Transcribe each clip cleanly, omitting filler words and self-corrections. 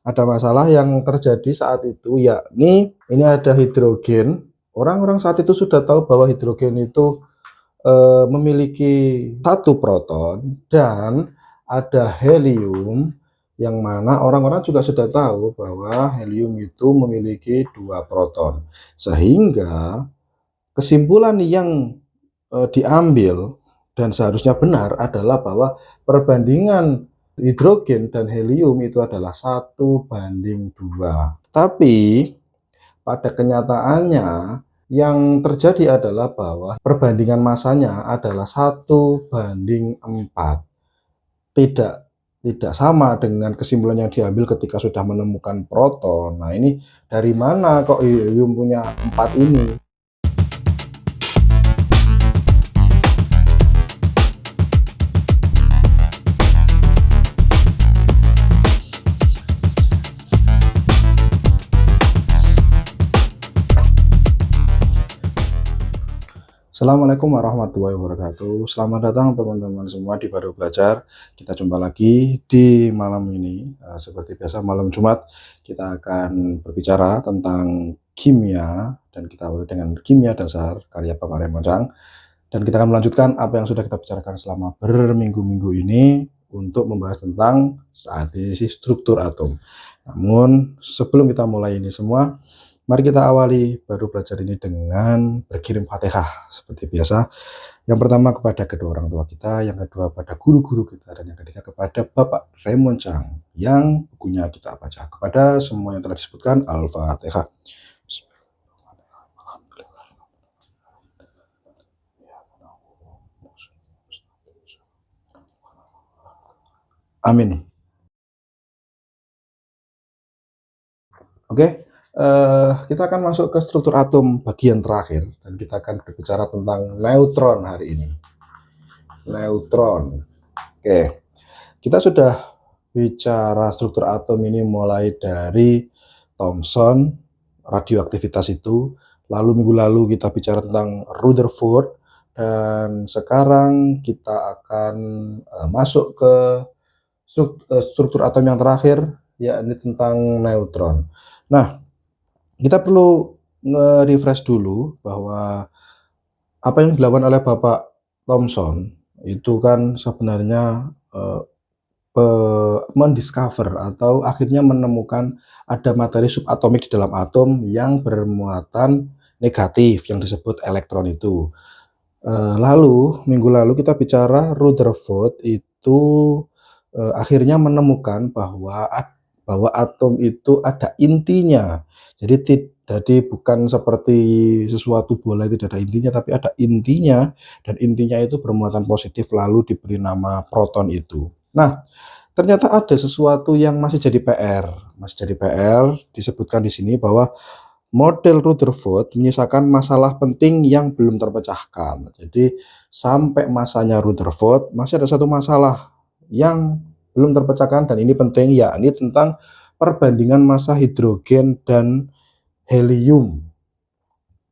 ada masalah yang terjadi saat itu, yakni ini ada hidrogen. Orang-orang saat itu sudah tahu bahwa hidrogen itu memiliki satu proton dan ada helium, yang mana orang-orang juga sudah tahu bahwa helium itu memiliki dua proton. Sehingga kesimpulan yang diambil dan seharusnya benar adalah bahwa perbandingan hidrogen dan helium itu adalah 1:2. Tapi pada kenyataannya yang terjadi adalah bahwa perbandingan masanya adalah 1:4. Tidak tidak sama dengan kesimpulan yang diambil ketika sudah menemukan proton. Nah, ini dari mana kok helium punya 4 ini? Assalamualaikum warahmatullahi wabarakatuh. Selamat datang teman-teman semua di Baru Belajar. Kita jumpa lagi di malam ini. Seperti biasa malam Jumat kita akan berbicara tentang kimia, dan kita awali dengan kimia dasar karya Bapak Raymond Chang. Dan kita akan melanjutkan apa yang sudah kita bicarakan selama berminggu-minggu ini untuk membahas tentang saat ini struktur atom. Namun sebelum kita mulai ini semua, mari kita awali Baru Belajar ini dengan berkirim Fatihah seperti biasa. Yang pertama kepada kedua orang tua kita, yang kedua pada guru-guru kita, dan yang ketiga kepada Bapak Raymond Chang yang bukunya kita baca. Kepada semua yang telah disebutkan, Al-Fatihah. Amin. Oke. Kita akan masuk ke struktur atom bagian terakhir, dan kita akan berbicara tentang neutron hari ini. Neutron. Oke, kita sudah bicara struktur atom ini mulai dari Thomson, radioaktivitas itu, lalu minggu lalu kita bicara tentang Rutherford, dan sekarang kita akan masuk ke struktur atom yang terakhir, yakni tentang neutron. Nah, kita perlu nge-refresh dulu bahwa apa yang dilakukan oleh Bapak Thomson itu kan sebenarnya mendiscover atau akhirnya menemukan ada materi subatomik di dalam atom yang bermuatan negatif yang disebut elektron itu. Lalu minggu lalu kita bicara Rutherford itu akhirnya menemukan bahwa atom itu ada intinya. Jadi bukan seperti sesuatu bola itu tidak ada intinya, tapi ada intinya, dan intinya itu bermuatan positif lalu diberi nama proton itu. Nah, ternyata ada sesuatu yang masih jadi PR, disebutkan di sini bahwa model Rutherford menyisakan masalah penting yang belum terpecahkan. Jadi sampai masanya Rutherford masih ada satu masalah yang belum terpecahkan, dan ini penting, yakni tentang perbandingan massa hidrogen dan helium.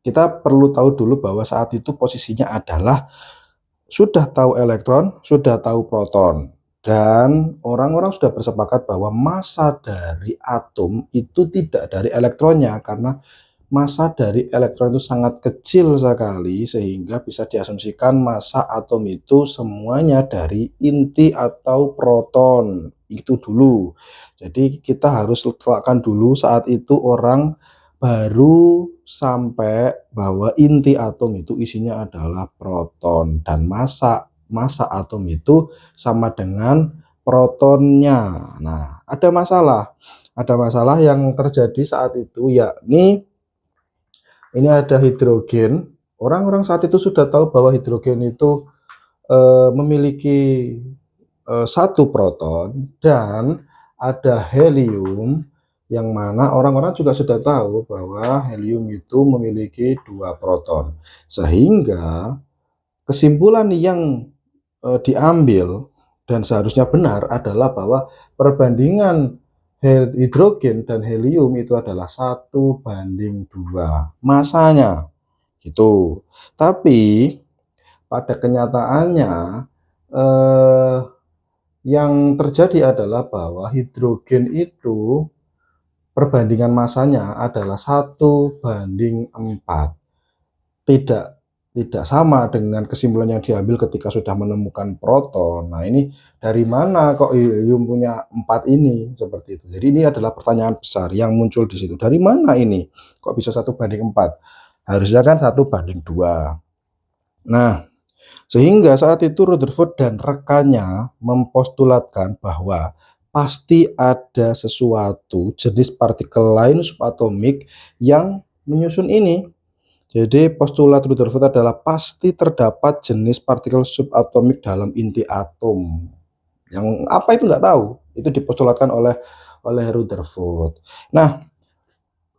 Kita perlu tahu dulu bahwa saat itu posisinya adalah sudah tahu elektron, sudah tahu proton, dan orang-orang sudah bersepakat bahwa massa dari atom itu tidak dari elektronnya, karena massa dari elektron itu sangat kecil sekali, sehingga bisa diasumsikan massa atom itu semuanya dari inti atau proton. Itu dulu. Jadi kita harus letakkan dulu saat itu orang baru sampai bahwa inti atom itu isinya adalah proton, dan massa atom itu sama dengan protonnya. Nah, ada masalah yang terjadi saat itu, yakni ini ada hidrogen. Orang-orang saat itu sudah tahu bahwa hidrogen itu memiliki satu proton, dan ada helium, yang mana orang-orang juga sudah tahu bahwa helium itu memiliki dua proton. Sehingga kesimpulan yang diambil dan seharusnya benar adalah bahwa perbandingan hidrogen dan helium itu adalah 1:2 masanya gitu. Tapi pada kenyataannya yang terjadi adalah bahwa hidrogen itu perbandingan masanya adalah 1:4. Tidak tidak sama dengan kesimpulan yang diambil ketika sudah menemukan proton. Nah, ini dari mana kok helium punya 4 ini? Seperti itu. Jadi ini adalah pertanyaan besar yang muncul di situ. Dari mana ini? Kok bisa 1:4? Harusnya kan 1:2. Nah, sehingga saat itu Rutherford dan rekannya mempostulatkan bahwa pasti ada sesuatu jenis partikel lain subatomik yang menyusun ini. Jadi postulat Rutherford adalah pasti terdapat jenis partikel subatomik dalam inti atom. Yang apa itu nggak tahu. Itu dipostulatkan oleh Rutherford. Nah,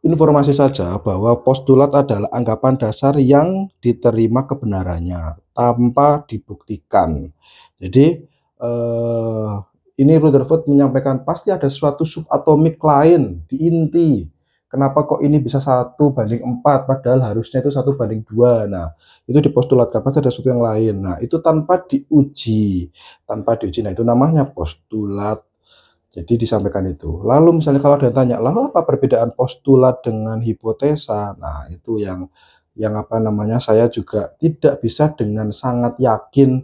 informasi saja bahwa postulat adalah anggapan dasar yang diterima kebenarannya tanpa dibuktikan. Jadi ini Rutherford menyampaikan pasti ada suatu subatomik lain di inti. Kenapa kok ini bisa 1:4 padahal harusnya itu 1:2. Nah, itu dipostulatkan pasti ada sesuatu yang lain. Nah, itu tanpa diuji. Tanpa diuji. Nah, itu namanya postulat. Jadi disampaikan itu. Lalu misalnya kalau ada yang tanya, lalu apa perbedaan postulat dengan hipotesa? Nah, itu yang apa namanya, saya juga tidak bisa dengan sangat yakin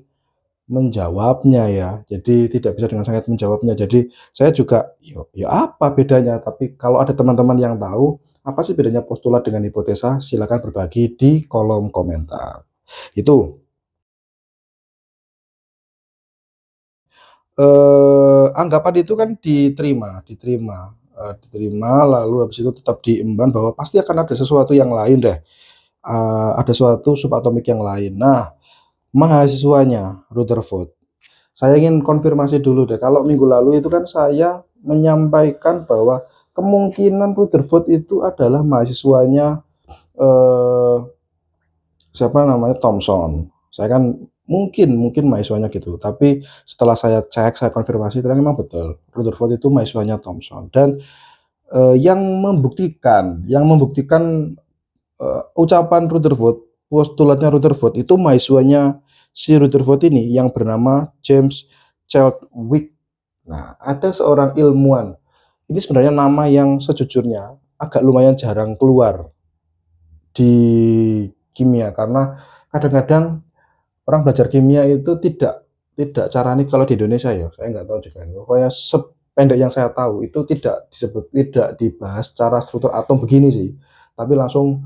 menjawabnya ya. Jadi tidak bisa dengan sangat menjawabnya. Jadi saya juga, ya apa bedanya? Tapi kalau ada teman-teman yang tahu, apa sih bedanya postulat dengan hipotesa? Silakan berbagi di kolom komentar. Itu. Anggapan itu kan diterima, lalu habis itu tetap diemban bahwa pasti akan ada sesuatu yang lain deh, ada suatu subatomik yang lain. Nah, mahasiswanya Rutherford, saya ingin konfirmasi dulu deh, kalau minggu lalu itu kan saya menyampaikan bahwa kemungkinan Rutherford itu adalah mahasiswanya, eee siapa namanya, Thomson. Saya kan mungkin mahasiswanya gitu, tapi setelah saya cek, saya konfirmasi ternyata memang betul, Rutherford itu mahasiswanya Thomson. Dan, yang membuktikan, ucapan Rutherford, postulatnya Rutherford itu mahasiswanya si Rutherford ini yang bernama James Chadwick. Nah, ada seorang ilmuwan, ini sebenarnya nama yang sejujurnya agak lumayan jarang keluar di kimia, karena kadang-kadang orang belajar kimia itu tidak tidak caranya kalau di Indonesia ya, saya nggak tahu juga. Pokoknya sependek yang saya tahu itu tidak dibahas secara struktur atom begini sih, tapi langsung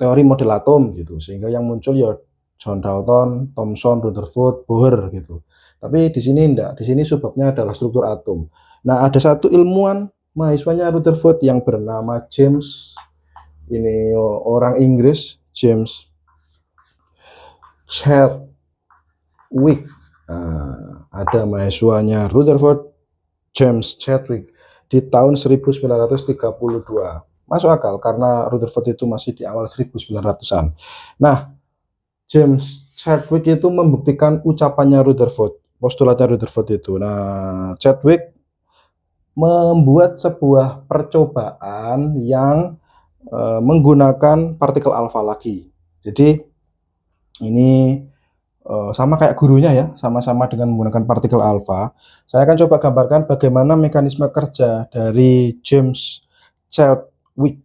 teori model atom gitu. Sehingga yang muncul ya John Dalton, Thomson, Rutherford, Bohr gitu. Tapi di sini enggak, di sini subbabnya adalah struktur atom. Nah, ada satu ilmuwan mahasiswanya Rutherford yang bernama James, ini orang Inggris, James Chadwick. Nah, ada mahasiswanya Rutherford, James Chadwick di tahun 1932. Masuk akal karena Rutherford itu masih di awal 1900-an. Nah, James Chadwick itu membuktikan ucapannya Rutherford, postulatnya Rutherford itu. Nah, Chadwick membuat sebuah percobaan yang menggunakan partikel alfa lagi. Jadi ini sama kayak gurunya ya, sama-sama dengan menggunakan partikel alfa. Saya akan coba gambarkan bagaimana mekanisme kerja dari James Chadwick.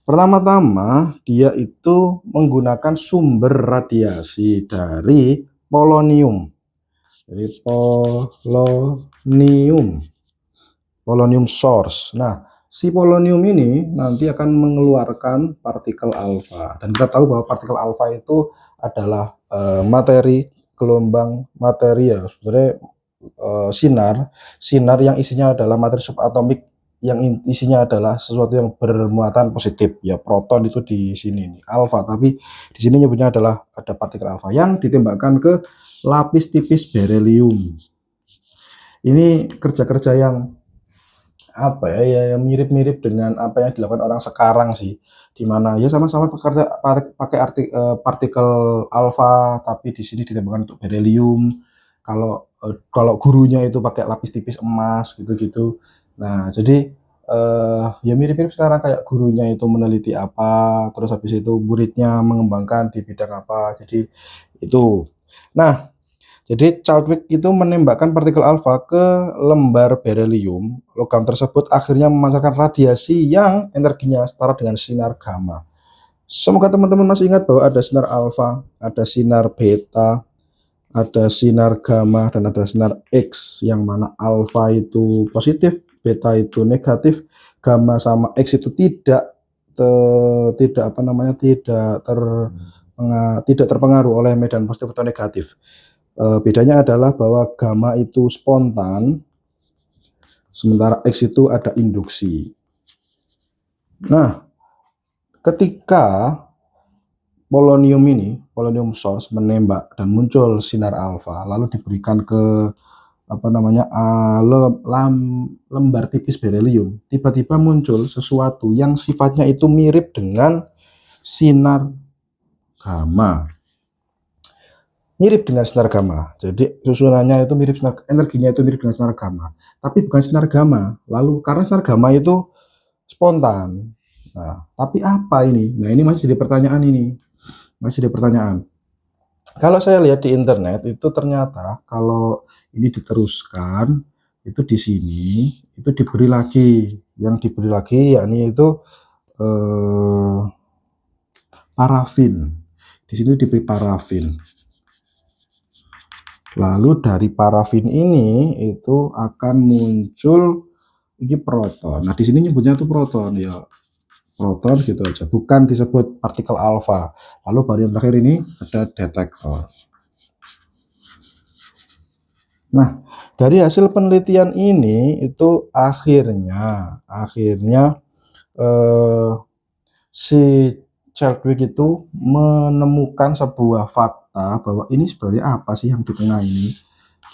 Pertama-tama, dia itu menggunakan sumber radiasi dari polonium. Jadi polonium source. Nah, si polonium ini nanti akan mengeluarkan partikel alfa. Dan kita tahu bahwa partikel alfa itu adalah materi, gelombang materi ya, sebenarnya sinar yang isinya adalah materi subatomik, yang isinya adalah sesuatu yang bermuatan positif ya, proton itu di sini nih alfa, tapi di sini nyebutnya adalah ada partikel alfa yang ditembakkan ke lapis tipis berelium. Ini kerja-kerja yang apa ya, yang mirip-mirip dengan apa yang dilakukan orang sekarang sih, di mana ya sama-sama pakai partikel alfa, tapi di sini ditembakkan untuk berelium. Kalau gurunya itu pakai lapis tipis emas gitu-gitu. Nah, jadi ya mirip-mirip sekarang, kayak gurunya itu meneliti apa, terus habis itu muridnya mengembangkan di bidang apa. Jadi itu. Nah, Jadi Chadwick itu menembakkan partikel alfa ke lembar berelium. Logam tersebut akhirnya memancarkan radiasi yang energinya setara dengan sinar gamma. Semoga teman-teman masih ingat bahwa ada sinar alfa, ada sinar beta, ada sinar gamma, dan ada sinar X, yang mana alfa itu positif, beta itu negatif, gamma sama X itu tidak terpengaruh oleh medan positif atau negatif. Bedanya adalah bahwa gamma itu spontan, sementara X itu ada induksi. Nah, ketika polonium source menembak dan muncul sinar alfa, lalu diberikan ke lembar tipis berelium, tiba-tiba muncul sesuatu yang sifatnya itu mirip dengan sinar gamma. Jadi susunannya itu mirip energinya itu mirip dengan sinar gamma, tapi bukan sinar gamma. Lalu karena sinar gamma itu spontan. Nah, tapi apa ini? Nah, ini masih jadi pertanyaan ini. Masih jadi pertanyaan. Kalau saya lihat di internet itu ternyata kalau ini diteruskan itu di sini itu diberi lagi, yang diberi lagi yakni itu parafin. Di sini diberi parafin. Lalu dari parafin ini itu akan muncul ini proton. Nah, di sini nyebutnya itu proton ya. Proton gitu aja, bukan disebut partikel alfa. Lalu baru yang terakhir ini ada detektor. Nah, dari hasil penelitian ini itu akhirnya si Chadwick itu menemukan sebuah fakta bahwa ini sebenarnya apa sih yang di tengah ini,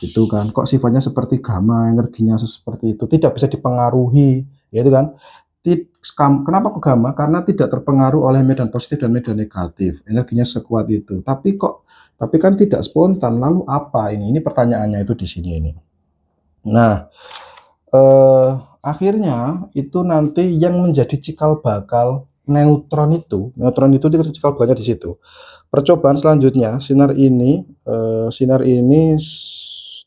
gitu kan? Kok sifatnya seperti gamma, energinya seperti itu, tidak bisa dipengaruhi, gitu kan? Kenapa kok gamma? Karena tidak terpengaruh oleh medan positif dan medan negatif, energinya sekuat itu. Tapi kan tidak spontan. Lalu apa ini? Ini pertanyaannya itu di sini ini. Nah, akhirnya itu nanti yang menjadi cikal bakal neutron itu cikal bakalnya di situ. Percobaan selanjutnya, sinar ini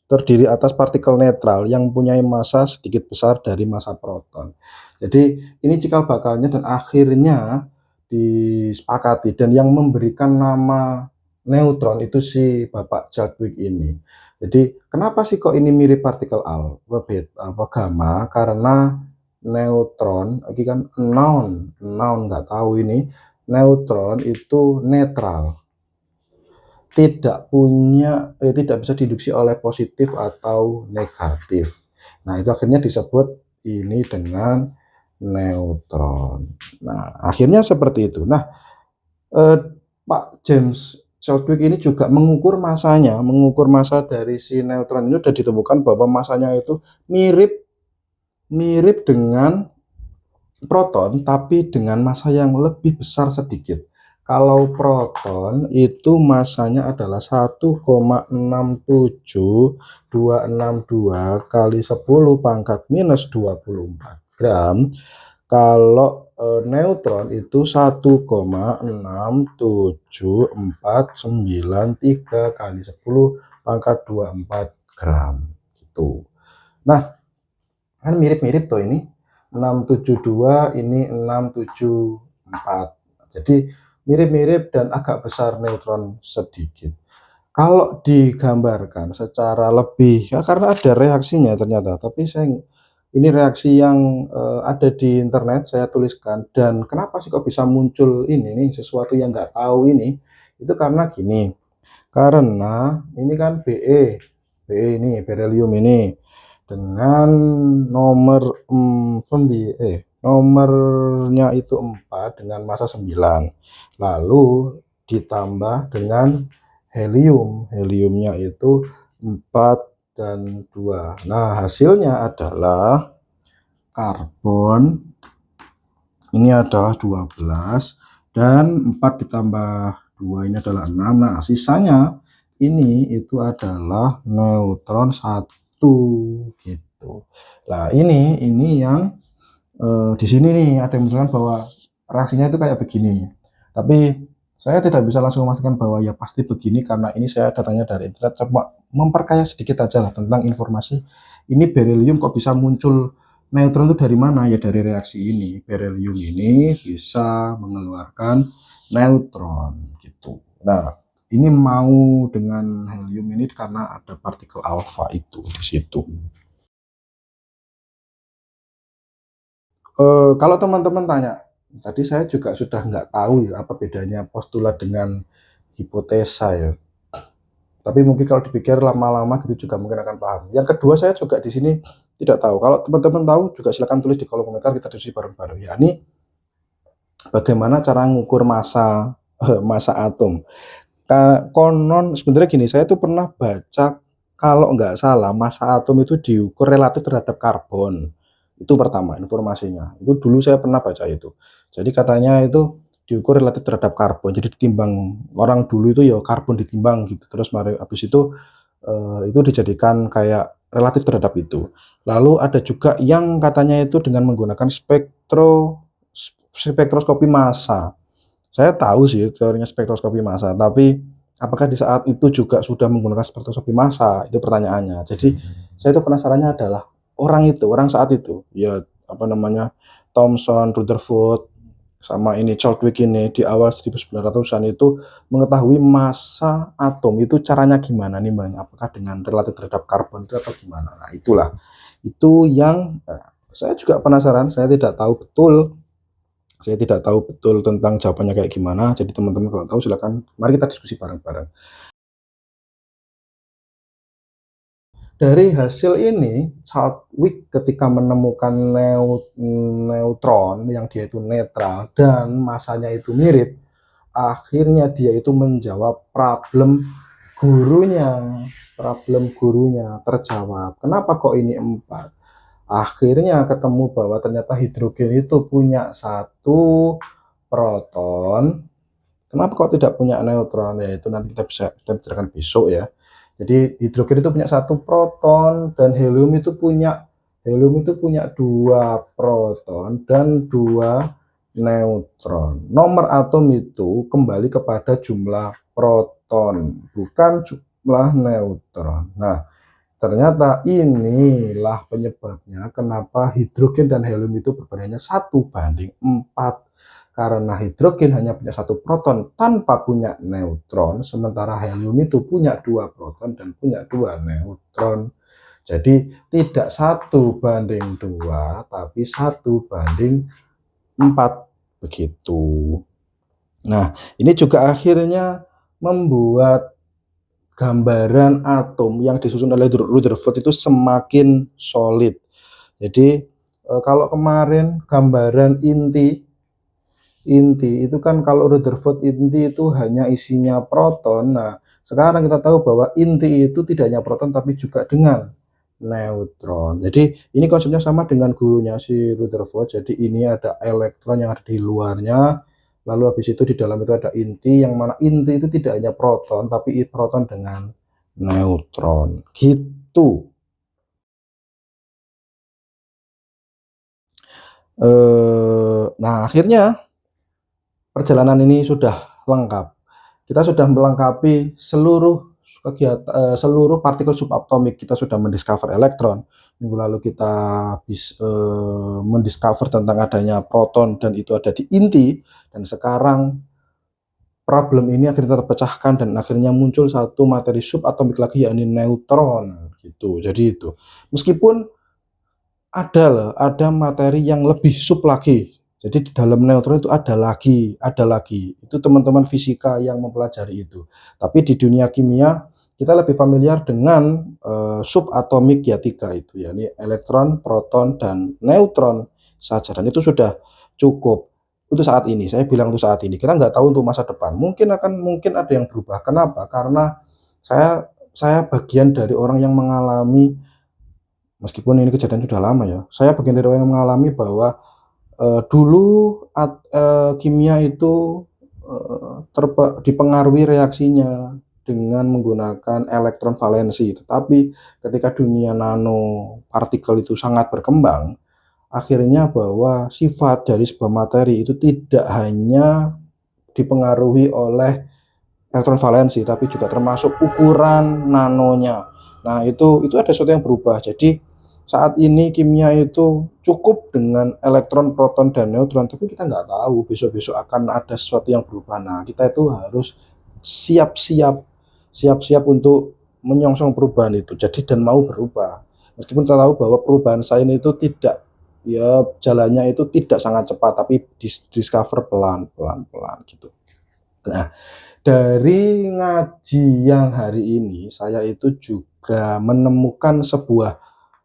terdiri atas partikel netral yang mempunyai massa sedikit besar dari massa proton. Jadi ini cikal bakalnya dan akhirnya disepakati, dan yang memberikan nama neutron itu si Bapak Chadwick ini. Jadi kenapa sih kok ini mirip partikel alfa, beta, gamma? Karena neutron, lagi kan noun nggak tahu ini, neutron itu netral, tidak bisa diinduksi oleh positif atau negatif. Nah, itu akhirnya disebut ini dengan neutron. Nah, akhirnya seperti itu. Nah, Pak James Chadwick ini juga mengukur massa dari si neutron ini, sudah ditemukan bahwa massanya itu mirip dengan proton, tapi dengan massa yang lebih besar sedikit. Kalau proton itu massanya adalah 1,67262 kali 10 pangkat minus 24 gram. Kalau neutron itu 1,67493 kali 10 pangkat 24 gram gitu. Nah, kan mirip-mirip tuh ini 672, ini 674. Jadi mirip-mirip dan agak besar neutron sedikit. Kalau digambarkan secara lebih, ya karena ada reaksinya ternyata, tapi ini reaksi yang ada di internet, saya tuliskan. Dan kenapa sih kok bisa muncul ini nih, sesuatu yang nggak tahu ini? Itu karena gini, karena ini kan Be ini berelium ini dengan nomornya itu 4 dengan massa 9, lalu ditambah dengan heliumnya itu 4 dan 2. Nah, hasilnya adalah karbon ini adalah 12 dan 4 ditambah 2 ini adalah 6. Nah, sisanya ini itu adalah neutron 1 gitu. Nah, ini yang di sini nih ada yang misalkan bahwa reaksinya itu kayak begini. Tapi Saya tidak bisa langsung memastikan bahwa ya pasti begini karena ini saya datanya dari internet, cuma memperkaya sedikit aja lah tentang informasi ini berelium kok bisa muncul neutron itu dari mana ya, dari reaksi ini. Berelium ini bisa mengeluarkan neutron gitu. Nah, ini mau dengan helium ini karena ada partikel alfa itu di situ. Kalau teman-teman tanya, tadi saya juga sudah nggak tahu ya apa bedanya postulat dengan hipotesa ya. Tapi mungkin kalau dipikir lama-lama gitu juga mungkin akan paham. Yang kedua saya juga di sini tidak tahu. Kalau teman-teman tahu juga silakan tulis di kolom komentar, kita diskusi bareng-bareng. Ya, ini bagaimana cara mengukur massa massa atom. Konon sebenarnya gini, saya tuh pernah baca kalau nggak salah massa atom itu diukur relatif terhadap karbon. Itu pertama informasinya. Itu dulu saya pernah baca itu. Jadi katanya itu diukur relatif terhadap karbon. Jadi ditimbang orang dulu itu ya karbon ditimbang gitu. Terus mari habis itu dijadikan kayak relatif terhadap itu. Lalu ada juga yang katanya itu dengan menggunakan spektroskopi massa. Saya tahu sih teorinya spektroskopi massa, tapi apakah di saat itu juga sudah menggunakan spektroskopi massa? Itu pertanyaannya. Jadi saya itu penasarannya adalah orang saat itu, ya apa namanya, Thomson, Rutherford, sama ini Chadwick ini di awal 1900-an itu mengetahui massa atom itu caranya gimana nih Bang? Apakah dengan relatif terhadap karbon itu atau gimana? Nah, itulah. Itu yang saya juga penasaran, saya tidak tahu betul tentang jawabannya kayak gimana. Jadi teman-teman kalau tahu silakan mari kita diskusi bareng-bareng. Dari hasil ini, Chadwick ketika menemukan neutron yang dia itu netral dan masanya itu mirip, akhirnya dia itu menjawab gurunya. Problem gurunya terjawab. Kenapa kok ini 4? Akhirnya ketemu bahwa ternyata hidrogen itu punya satu proton. Kenapa kok tidak punya neutron? Ya itu nanti kita bicarakan besok ya. Jadi hidrogen itu punya satu proton dan helium itu punya 2 proton dan 2 neutron. Nomor atom itu kembali kepada jumlah proton, bukan jumlah neutron. Nah, ternyata inilah penyebabnya kenapa hidrogen dan helium itu perbandingannya 1:4. Karena hidrogen hanya punya satu proton tanpa punya neutron, sementara helium itu punya 2 proton dan punya 2 neutron. Jadi tidak 1:2, tapi 1:4 begitu. Nah, ini juga akhirnya membuat gambaran atom yang disusun oleh Rutherford itu semakin solid. Jadi kalau kemarin gambaran inti itu kan kalau Rutherford inti itu hanya isinya proton. Nah, sekarang kita tahu bahwa inti itu tidak hanya proton tapi juga dengan neutron. Jadi ini konsepnya sama dengan gurunya si Rutherford. Jadi ini ada elektron yang ada di luarnya. Lalu habis itu di dalam itu ada inti, yang mana inti itu tidak hanya proton tapi proton dengan neutron. Gitu. Nah, akhirnya perjalanan ini sudah lengkap. Kita sudah melengkapi seluruh partikel subatomik. Kita sudah mendiscover elektron. Minggu lalu kita mendiscover tentang adanya proton dan itu ada di inti. Dan sekarang problem ini akhirnya terpecahkan dan akhirnya muncul satu materi subatomik lagi, yakni neutron. Gitu. Jadi itu. Meskipun ada materi yang lebih sub lagi. Jadi di dalam neutron itu ada lagi. Itu teman-teman fisika yang mempelajari itu. Tapi di dunia kimia kita lebih familiar dengan subatomik ya 3 itu, yakni elektron, proton, dan neutron saja. Dan itu sudah cukup untuk saat ini. Saya bilang untuk saat ini. Kita nggak tahu untuk masa depan. Mungkin ada yang berubah. Kenapa? Karena saya bagian dari orang yang mengalami, meskipun ini kejadian sudah lama ya, saya bagian dari orang yang mengalami bahwa dulu kimia itu dipengaruhi reaksinya dengan menggunakan elektron valensi. Tetapi ketika dunia nanopartikel itu sangat berkembang, akhirnya bahwa sifat dari sebuah materi itu tidak hanya dipengaruhi oleh elektron valensi, tapi juga termasuk ukuran nanonya. Nah, itu ada sesuatu yang berubah. Jadi saat ini kimia itu cukup dengan elektron, proton, dan neutron, tapi kita nggak tahu besok-besok akan ada sesuatu yang berubah. Nah, kita itu harus siap-siap untuk menyongsong perubahan itu. Jadi dan mau berubah. Meskipun kita tahu bahwa perubahan sains itu tidak, ya jalannya itu tidak sangat cepat, tapi discover pelan-pelan gitu. Nah, dari ngaji yang hari ini saya itu juga menemukan sebuah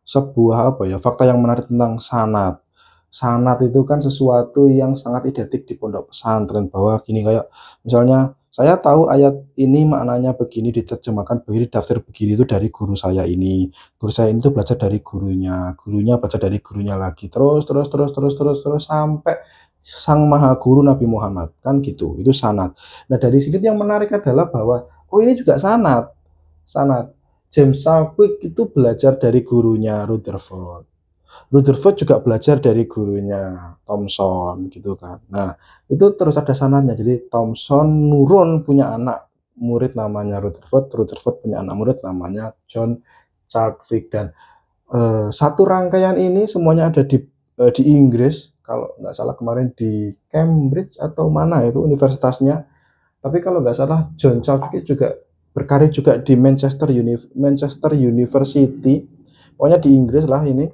sebuah apa ya, fakta yang menarik tentang sanad. Sanad itu kan sesuatu yang sangat identik di pondok pesantren, bahwa gini, kayak misalnya saya tahu ayat ini maknanya begini, diterjemahkan begini, tafsir begini itu dari guru saya ini. Guru saya ini tuh belajar dari gurunya belajar dari gurunya lagi. Terus sampai sang maha guru Nabi Muhammad, kan gitu. Itu sanad. Nah, dari sini yang menarik adalah bahwa oh ini juga sanad. Sanad. James Chadwick itu belajar dari gurunya Rutherford. Rutherford juga belajar dari gurunya Thomson gitu kan. Nah, itu terus ada sanadnya. Jadi Thomson nurun punya anak murid namanya Rutherford, Rutherford punya anak murid namanya John Chadwick, dan satu rangkaian ini semuanya ada di Inggris. Kalau nggak salah kemarin di Cambridge atau mana itu universitasnya. Tapi kalau nggak salah John Chadwick juga berkarir juga di Manchester University, pokoknya di Inggris lah ini.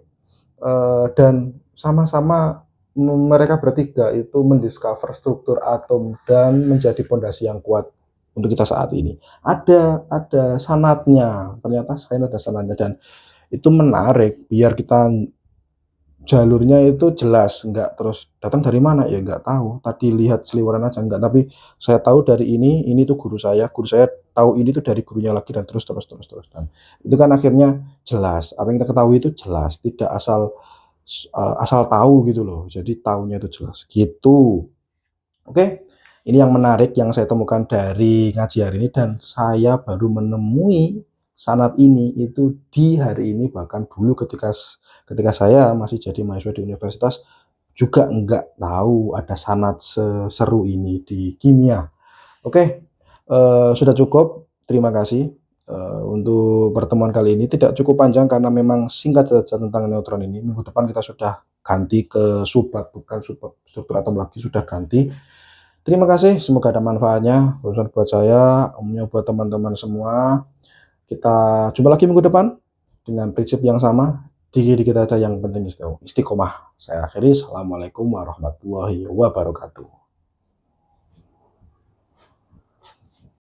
Dan sama-sama mereka bertiga itu mendiscover struktur atom dan menjadi pondasi yang kuat untuk kita saat ini. Ada sanatnya, ternyata saya ada sanatnya, dan itu menarik biar kita jalurnya itu jelas, nggak terus datang dari mana ya nggak tahu, tadi lihat seliweran aja nggak, tapi saya tahu dari ini tuh guru saya tahu ini tuh dari gurunya lagi, dan terus, dan itu kan akhirnya jelas, apa yang kita ketahui itu jelas, tidak asal tahu gitu loh, jadi tahunya itu jelas gitu. Oke, ini yang menarik yang saya temukan dari ngaji hari ini, dan saya baru menemui sanad ini itu di hari ini. Bahkan dulu ketika ketika saya masih jadi mahasiswa di universitas juga enggak tahu ada sanad seseru ini di kimia. Oke, sudah cukup. Terima kasih untuk pertemuan kali ini. Tidak cukup panjang karena memang singkat saja tentang neutron ini. Minggu depan kita sudah ganti ke subbab, bukan subbab struktur atom lagi, sudah ganti. Terima kasih, semoga ada manfaatnya, khususnya buat saya, umumnya buat teman-teman semua. Kita jumpa lagi minggu depan dengan prinsip yang sama. Dikit-dikit aja yang penting istiqomah. Saya akhiri, assalamualaikum warahmatullahi wabarakatuh.